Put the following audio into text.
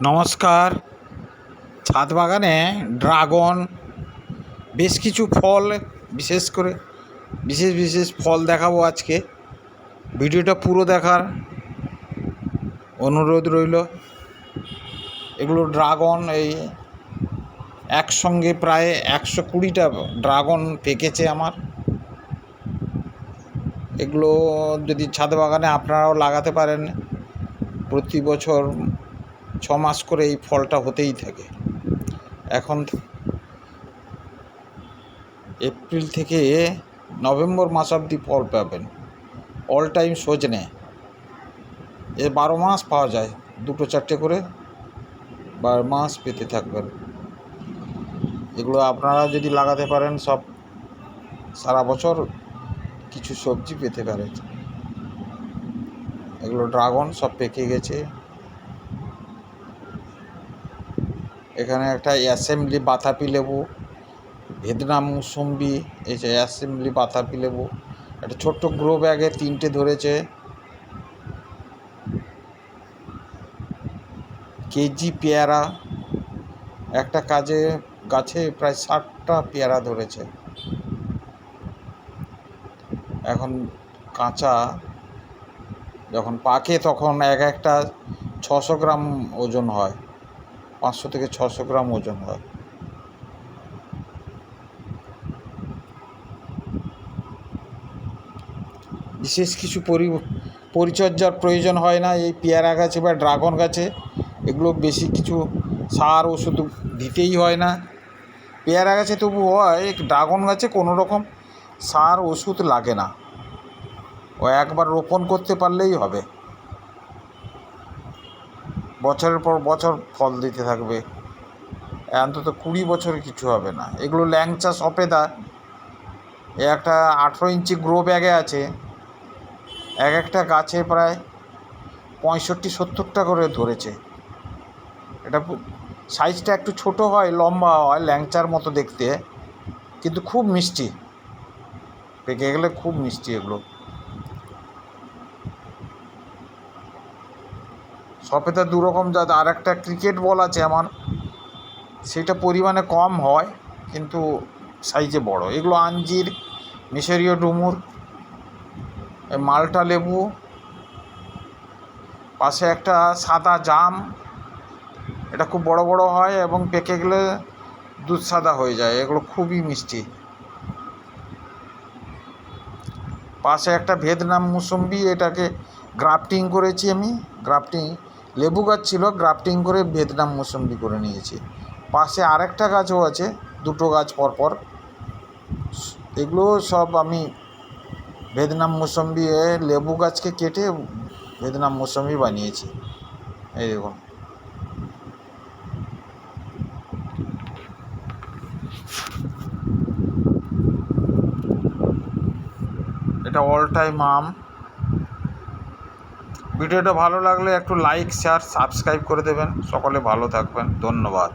নমস্কার। ছাদ বাগানে ড্রাগন বেশ কিছু ফল, বিশেষ করে বিশেষ ফল দেখাবো আজকে। ভিডিওটা পুরো দেখার অনুরোধ রইল। এগুলো ড্রাগন, এই একসঙ্গে প্রায় 120টা ড্রাগন পেকেছে আমার। এগুলো যদি ছাদ বাগানে আপনারাও লাগাতে পারেন, প্রতি বছর 6 মাস করে এই ফলটা হতেই থাকে। এখন এপ্রিল থেকে নভেম্বর মাস অবধি ফল পাবেন। অল টাইম সজনে এ 12 মাস পাওয়া যায়, 2-4টে করে 12 মাস পেতে থাকবেন। এগুলো আপনারা যদি লাগাতে পারেন, সব সারা বছর কিছু সবজি পেতে পারেন। এগুলো ড্রাগন সব পেকে গেছে। এখানে একটা অ্যাসেম্বলি বাতাবি লেবু, ভিয়েতনাম মুসম্বি, এই যে অ্যাসেম্বলি বাতাবি লেবু, একটা ছোট্ট গ্রো ব্যাগে 3টে ধরেছে। কেজি পেয়ারা, একটা গাছে প্রায় 60টা পেয়ারা ধরেছে। এখন কাঁচা, যখন পাকে তখন একটা 600 গ্রাম ওজন হয়, 500 থেকে 600 গ্রাম ওজন হয়। বিশেষ কিছু পরিচর্যার প্রয়োজন হয় না এই পেয়ারা গাছে বা ড্রাগন গাছে। এগুলো বেশি কিছু সার ওষুধ দিতেই হয় না। পেয়ারা গাছে তবু হয়, ড্রাগন গাছে কোনো রকম সার ওষুধ লাগে না। ও একবার রোপণ করতে পারলেই হবে, বছরের পর বছর ফল দিতে থাকবে, অন্তত 20 বছরে কিছু হবে না। এগুলো ল্যাংচা সফেদা, একটা 18 ইঞ্চি গ্রো ব্যাগে আছে। একটা গাছে প্রায় 65-70টা করে ধরেছে। এটা সাইজটা একটু ছোট হয়, লম্বা হয়, ল্যাংচার মতো দেখতে, কিন্তু খুব মিষ্টি, পেকে গেলে খুব মিষ্টি এগুলো। সফেদা 2 রকম জাত। আর একটা ক্রিকেট বল আছে আমার, সেটা পরিমাণে কম হয় কিন্তু সাইজে বড়। এগুলো আঞ্জির, মিশরীয় ডুমুর, মাল্টা লেবু, পাশে একটা সাদা জাম, এটা খুব বড় বড় হয় এবং পেকে গেলে দুধ সাদা হয়ে যায়। এগুলো খুবই মিষ্টি। পাশে একটা ভিয়েতনাম মুসম্বি, এটাকে গ্রাফটিং করেছি আমি। লেবু গাছ ছিল, গ্রাফটিং করে ভিয়েতনাম মুসম্বি করে নিয়েছি। পাশে আরেকটা গাছও আছে, 2টো গাছ পরপর। এগুলো সব আমি ভিয়েতনাম মুসম্বি, লেবু গাছকে কেটে ভিয়েতনাম মুসম্বি বানিয়েছি। এই দেখুন, এটা অল টাইম আম। ভিডিওটা ভালো লাগলে একটু লাইক, শেয়ার, সাবস্ক্রাইব করে দেবেন। সকলে ভালো থাকবেন, ধন্যবাদ।